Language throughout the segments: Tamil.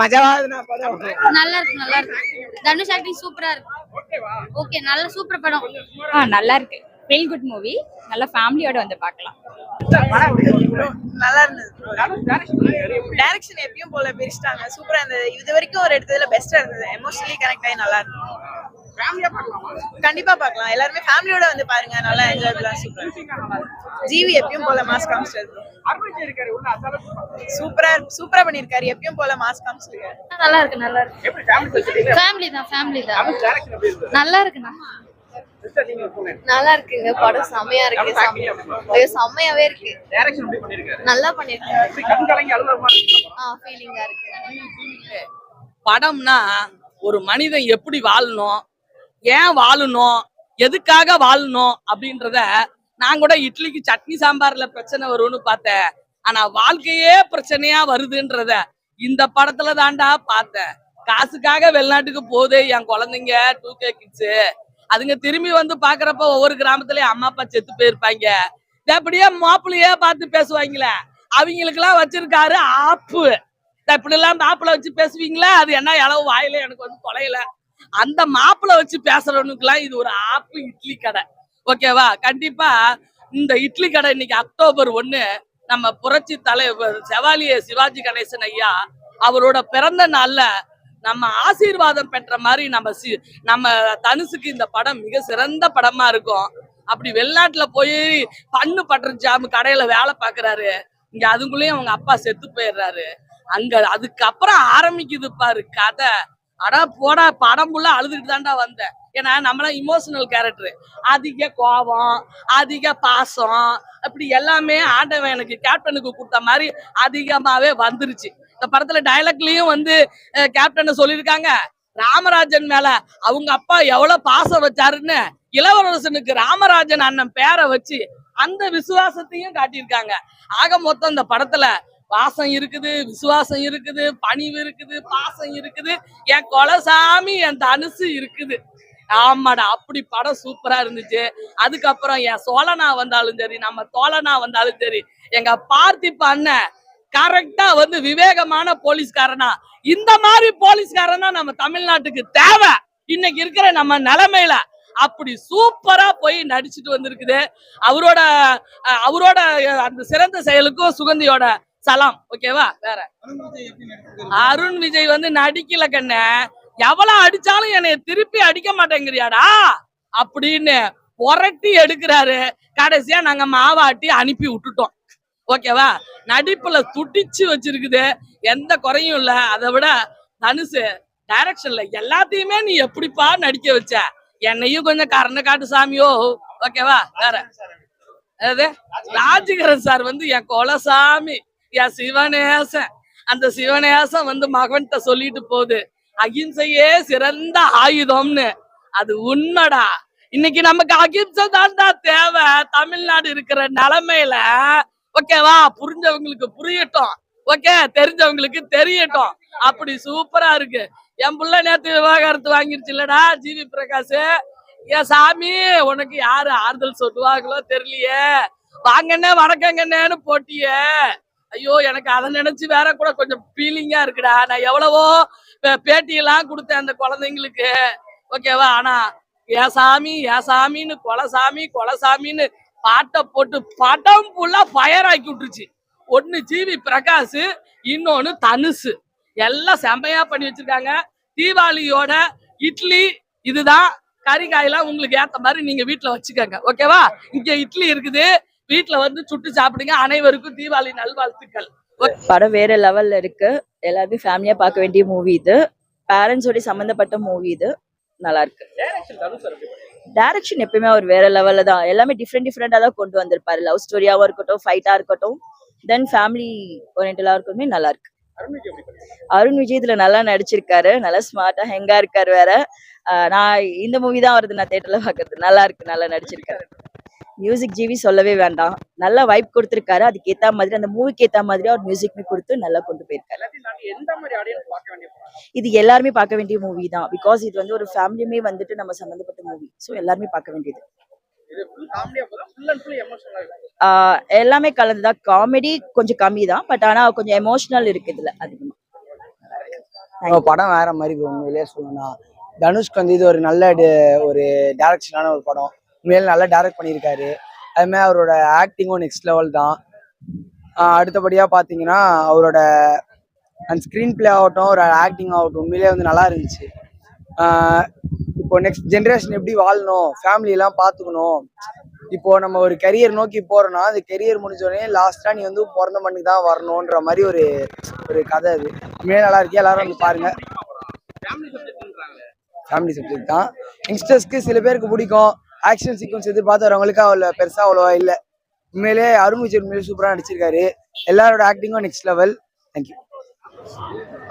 மஜாவா இருந்துச்சு படம். நல்லா இருக்கு நல்லா இருக்கு. தனுஷ் ஆக்டிங் சூப்பரா இருக்கு. ஓகே நல்ல சூப்பர் படம். நல்லா இருக்கு. Feel good movie. நல்ல ஃபேமிலியோட வந்து பார்க்கலாம். நல்லா இருந்தது. டைரக்ஷன் எப்பயும் போல பிரிச்சிட்டாங்க. சூப்பரா இருந்தது. இது வரைக்கும் ஒரு எடுத்ததுல பெஸ்டா இருந்தது. எமோஷனலி கனெக்ட் ஆகி நல்லா இருந்தது. கண்டிப்பா பார்க்கலாம். எல்லாருமே ஃபேமிலியோட வந்து பாருங்க. நல்லா என்ஜாய் சூப்பரா. ஜிவி எப்பயும் போல மாஸ் காமிச்சிட்டாரு. சூப்பரா பண்ணிருக்காரு. எப்பயும் போல மாஸ் காமிச்சிருக்காரு. நல்லா இருக்கு நல்லா இருக்கு. ஃபேமிலி தான். நல்லா இருக்குண்ணா. நல்லா இருக்குங்க. படம் செமையா இருக்கு. செமையாவே இருக்கு. நல்லா பண்ணிருக்காரு. ஃபீலிங்கா இருக்கு. படம்னா ஒரு மனிதன் எப்படி வாழணும், ஏன் வாழணும், எதுக்காக வாழணும் அப்படின்றத நான் கூட இட்லிக்கு சட்னி சாம்பார்ல பிரச்சனை வரும்னு பார்த்தேன். ஆனா வாழ்க்கையே பிரச்சனையா வருதுன்றத இந்த படத்துல தாண்டா பார்த்தேன். காசுக்காக வெளிநாட்டுக்கு போகுது என் குழந்தைங்க 2K கிட்ஸ். அதுங்க திரும்பி வந்து பாக்குறப்ப ஒவ்வொரு கிராமத்துலயும் அம்மா அப்பா செத்து போயிருப்பாங்க. அப்படியே மாப்பிள்ளையே பார்த்து பேசுவாங்களே, அவங்களுக்கு எல்லாம் வச்சிருக்காரு ஆப்பு. இப்படி எல்லாம் மாப்பிள்ள வச்சு பேசுவீங்களா? அது என்ன அளவு வாயில எனக்கு வந்து தொலைல. அந்த மாப்பிள்ள வச்சு பேசுறவனுக்கு எல்லாம் இது ஒரு ஆப்பு இட்லி கடை. ஓகேவா? கண்டிப்பா இந்த இட்லி கடை இன்னைக்கு அக்டோபர் 1 நம்ம புரட்சி தலைவர் செவாலிய சிவாஜி கணேசன் ஐயா அவரோட பிறந்த நாள்ல நம்ம ஆசீர்வாதம் பெற்ற மாதிரி நம்ம தனுசுக்கு இந்த படம் மிக சிறந்த படமா இருக்கும். அப்படி வெளிநாட்டுல போய் பண்ணு பட்டர் ஜாம் கடையில வேலை பாக்குறாரு. இங்க அதுக்குள்ளேயும் அவங்க அப்பா செத்து போயிடுறாரு. அங்க அதுக்கப்புறம் ஆரம்பிக்குது பாரு கதை. அடா போடா, படம் ஃபுல்லா அழுதுகிட்டு தாண்டா வந்தேன். ஏன்னா நம்மளாம் இமோஷனல் கேரக்டர். அதிக கோபம், அதிக பாசம், அப்படி எல்லாமே ஆண்டவன் எனக்கு கேப்டனுக்கு கொடுத்த மாதிரி அதிகமாவே வந்துருச்சு. இந்த படத்துல டைலாக்லயும் வந்து கேப்டன் சொல்லியிருக்காங்க, ராமராஜன் மேல அவங்க அப்பா எவ்வளவு பாசம் வச்சாருன்னு இளவரசனுக்கு ராமராஜன் அண்ணன் பேரை வச்சு அந்த விசுவாசத்தையும் காட்டியிருக்காங்க. ஆக மொத்தம் இந்த படத்துல பாசம் இருக்குது, விசுவாசம் இருக்குது, பணிவு இருக்குது, பாசம் இருக்குது, என் கொலசாமி என் தனுசு இருக்குது. ஆமாடா, அப்படி படம் சூப்பரா இருந்துச்சு. அதுக்கப்புறம் என் சோழனா வந்தாலும் சரி, நம்ம தோழனா வந்தாலும் சரி, எங்க பார்த்திப அண்ணன் கரெக்டா வந்து விவேகமான போலீஸ்காரனா, இந்த மாதிரி போலீஸ்காரனா நம்ம தமிழ்நாட்டுக்கு தேவை இன்னைக்கு இருக்கிற நம்ம நிலைமையில. அப்படி சூப்பரா போய் நடிச்சுட்டு வந்திருக்குது. அவரோட அந்த சிறந்த செயலுக்கும் சுகந்தியோட சலாம். ஓகேவா? வேற அருண் விஜய் வந்து நடிக்கல கண்ண, எவ்வளவு அடிச்சாலும் என்னைய திருப்பி அடிக்க மாட்டேங்கிறியாடா அப்படின்னு புரட்டி எடுக்கிறாரு. கடைசியா நாங்க மாவாட்டி அனுப்பி விட்டுட்டோம். ஓகேவா? நடிப்புல துடிச்சு வச்சிருக்குது, எந்த குறையும் இல்ல. அதை விட தனுசு டைரக்ஷன்ல எல்லாத்தையுமே நீ எப்படிப்பா நடிக்க வச்ச, என்னையும் கொஞ்சம் கரண காட்டு சாமியோ. ஓகேவா? வேற அதாவது ராஜகிரண் சார் வந்து என் கொலசாமி, என் சிவநேசன். அந்த சிவநேசம் வந்து மகன்கிட்ட சொல்லிட்டு போகுது, அகிம்சையே சிறந்த ஆயுதம்னு. அது உண்மைடா. இன்னைக்கு நமக்கு அகிம்சை தான்டா தேவை தமிழ்நாடு இருக்கிற நிலைமையில. ஓகேவா? புரிஞ்சவங்களுக்கு புரியட்டும், ஓகே, தெரிஞ்சவங்களுக்கு தெரியட்டும். அப்படி சூப்பரா இருக்கு. என் புள்ள நேத்து விவாகரத்து வாங்கிருச்சு இல்லடா ஜிவி பிரகாஷ். ஏன் சாமி, உனக்கு யாரு ஆறுதல் சொல்லுவாங்களோ தெரியலையே, வாங்கண்ணே வணக்கங்கண்ணேன்னு போட்டியே. ஐயோ, எனக்கு அதை நினைச்சு வேற கூட கொஞ்சம் ஃபீலிங்கா இருக்குடா. நான் எவ்வளவோ பேட்டியெல்லாம் கொடுத்தேன் அந்த குழந்தைங்களுக்கு. ஓகேவா? ஆனா ஏசாமின்னு கொலசாமின்னு பாட்டை போட்டு படம் ஃபுல்லா ஃபயர் ஆக்கி விட்டுருச்சு. ஒன்னு ஜிவி பிரகாஷ், இன்னொன்னு தனுசு. எல்லாம் செம்மையா பண்ணி வச்சிருக்காங்க. தீபாவளியோட இட்லி இதுதான். கறிக்காயெல்லாம் உங்களுக்கு ஏத்த மாதிரி நீங்க வீட்டுல வச்சுக்கோங்க. ஓகேவா? இங்க இட்லி இருக்குது, வீட்டுல வந்து சுட்டு சாப்பிடுங்க. அனைவருக்கும் தீபாவளி நல்வாழ்த்துக்கள். படம் வேற லெவல்ல இருக்கு. எல்லாருமே ஃபேமிலியா பார்க்க வேண்டிய மூவி இது. பேரண்ட்ஸோட சம்பந்தப்பட்ட மூவி இது. நல்லா இருக்கு. டைரக்ஷன் எப்பயுமே அவர் வேற லெவல்ல தான். எல்லாமே டிஃப்ரெண்டா தான் கொண்டு வந்திருப்பாரு. லவ் ஸ்டோரியாவும் இருக்கட்டும், ஃபைட்டா இருக்கட்டும், தென் ஃபேமிலி ஓரியன்டலா இருக்கட்டுமே நல்லா இருக்கு. அருண் விஜய் இதுல நல்லா நடிச்சிருக்காரு. நல்லா ஸ்மார்ட்டா ஹெங்கா இருக்காரு. வேற நான் இந்த மூவி தான் வருது நான் தியேட்டர்ல பாக்குறது. நல்லா இருக்கு, நல்லா நடிச்சிருக்காரு. மியூசிக் ஜிவி சொல்லவே வேண்டாம். நல்ல வைப் கொடுத்திருக்காரு. அதுக்கு ஏத்த மாதிரி, அந்த மூவிக்கு ஏத்த மாதிரி அவர் மியூசிக்மே கொடுத்து நல்லா கொண்டு போயிருக்காரு. இது எல்லாருமே பார்க்க வேண்டிய மூவி தான். பிகாஸ் இது வந்து ஒரு ஃபேமிலியுமே வந்துட்டு நம்ம சம்பந்தப்பட்ட மூவி. ஸோ எல்லாருமே பார்க்க வேண்டியது. எல்லாமே கலந்துதான். காமெடி கொஞ்சம் கம்மி தான், பட் ஆனா கொஞ்சம் எமோஷனல் இருக்கு இதுல அதிகமா. படம் வேற மாதிரி bro, உண்மையிலேயே சொல்லணும்னா தனுஷ்க்கு வந்து இது ஒரு நல்ல ஒரு டைரக்ஷனான ஒரு படம். உண்மையிலே நல்லா டைரக்ட் பண்ணியிருக்காரு. அதுமாதிரி அவரோட ஆக்டிங்கும் நெக்ஸ்ட் லெவல் தான். அடுத்தபடியாக பார்த்தீங்கன்னா அவரோட அந்த ஸ்க்ரீன் பிளே ஆகட்டும், ஒரு ஆக்டிங் ஆகட்டும், உண்மையிலேயே வந்து நல்லா இருந்துச்சு. இப்போ நெக்ஸ்ட் ஜென்ரேஷன் எப்படி வாழணும், ஃபேமிலியெல்லாம் பார்த்துக்கணும். இப்போ நம்ம ஒரு கெரியர் நோக்கி போறோம்னா அந்த கெரியர் முடிஞ்சோடனே லாஸ்டா நீ வந்து பிறந்த மண்ணுக்கு தான் வரணும்ன்ற மாதிரி ஒரு ஒரு கதை. அது உண்மையிலே நல்லா இருக்கு, எல்லாரும் வந்து பாருங்க. ஃபேமிலி சப்ஜெக்ட் தான். யங்ஸ்டர்ஸ்க்கு சில பேருக்கு பிடிக்கும். ஆக்ஷன் சீக்வன்ஸ் எதிர்பார்த்து வரவங்களுக்கு அவ்வளோ பெருசா அவ்வளோவா இல்லை. உண்மையிலே அருண் விஜய் உண்மையிலே சூப்பராக நடிச்சிருக்காரு. எல்லாரோட ஆக்டிங்கும் நெக்ஸ்ட் லெவல். தேங்க்யூ.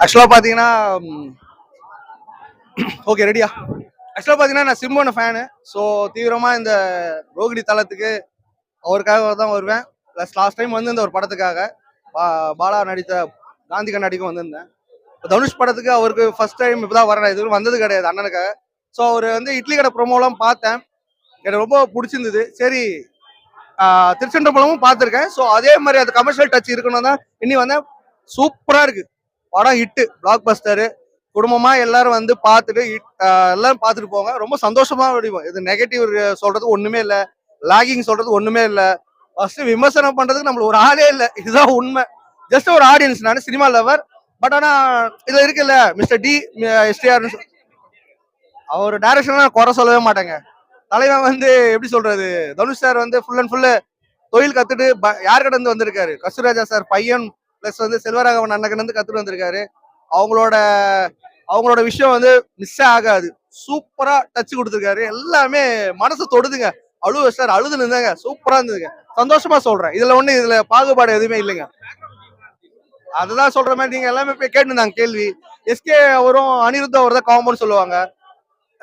ஆக்சுவலாக பார்த்தீங்கன்னா ஓகே ரெடியா? ஆக்சுவலாக பார்த்தீங்கன்னா நான் சிம்போன ஃபேனு. ஸோ தீவிரமாக இந்த ரோகிணி தளத்துக்கு அவருக்காக தான் வருவேன். ப்ளஸ் லாஸ்ட் டைம் வந்து இந்த ஒரு படத்துக்காக பாலா நடித்த காந்தி கண்ணாடிக்கும் வந்திருந்தேன். தனுஷ் படத்துக்கு அவருக்கு ஃபர்ஸ்ட் டைம் இப்போ தான் வரேன், இது வந்தது கிடையாது அண்ணனுக்காக. ஸோ அவர் வந்து இட்லி கடை ப்ரோமோலாம் பார்த்தேன், எனக்கு ரொம்ப பிடிச்சிருந்தது. சரி திருச்செந்தபுரமும் பார்த்துருக்கேன். ஸோ அதே மாதிரி அது கமர்ஷியல் டச் இருக்கணும் தான் இன்னி வந்தேன். சூப்பராக இருக்கு படம், ஹிட்டு, பிளாக் பஸ்டரு. குடும்பமாக எல்லாரும் வந்து பார்த்துட்டு எல்லாரும் பார்த்துட்டு போங்க. ரொம்ப சந்தோஷமா வடிவோம். இது நெகட்டிவ் சொல்றது ஒண்ணுமே இல்லை, லாகிங் சொல்றது ஒண்ணுமே இல்லை. ஃபர்ஸ்ட் விமர்சனம் பண்றதுக்கு நம்மளுக்கு ஒரு ஆளே இல்லை, இதுதான் உண்மை. ஜஸ்ட் ஒரு ஆடியன்ஸ், நான் சினிமா லவர். பட் ஆனா இதுல இருக்குல்ல மிஸ்டர் டி எஸ்டிஆர் அவர் டைரக்ஷன் நான் குறை சொல்லவே மாட்டேங்க. தலைவன் வந்து எப்படி சொல்றது, தனுஷ் சார் வந்து ஃபுல் அண்ட் ஃபுல்லு தொழில் கத்துட்டு யார்கிட்ட இருந்து வந்திருக்காரு, கஸ்தூராஜா சார் பையன் பிளஸ் வந்து செல்வராகவன் அண்ணன் இருந்து கத்துட்டு வந்திருக்காரு. அவங்களோட விஷயம் வந்து மிஸ் ஆகாது. சூப்பரா டச் கொடுத்துருக்காரு, எல்லாமே மனசு தொடுதுங்க. அழுவ சார் அழுது இருந்தாங்க, சூப்பரா இருந்ததுங்க. சந்தோஷமா சொல்றேன், இதுல பாகுபாடு எதுவுமே இல்லைங்க. அதுதான் சொல்ற மாதிரி நீங்க எல்லாமே போய் கேட்டுருந்தாங்க கேள்வி. எஸ்கே அவரும் அனிருத் அவர் தான் காம்பவுண்ட் சொல்லுவாங்க.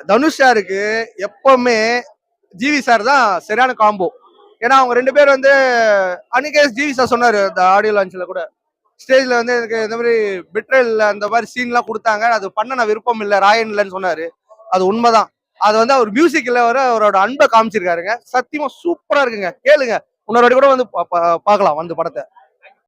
தனுஷ் சாருக்கு எப்பவுமே ஜிவி சார் தான் சரியான காம்போ. ஏன்னா அவங்க ரெண்டு பேர் வந்து அன்னைக்கே ஜிவி சார் சொன்னாரு இந்த ஆடியோ லான்ச்ல கூட, ஸ்டேஜ்ல வந்து எனக்கு இந்த மாதிரி பெட்ரல் அந்த மாதிரி சீன்லாம் கொடுத்தாங்க, அது பண்ண நான் விருப்பம் இல்லை, ராயன் இல்லைன்னு சொன்னாரு. அது உண்மைதான். அது வந்து அவர் மியூசிக்ல வர அவரோட அன்பை காமிச்சிருக்காருங்க. சத்தியமா சூப்பரா இருக்குங்க, கேளுங்க. இன்னொரு வாட்டி கூட வந்து பார்க்கலாம் வந்து படத்தை.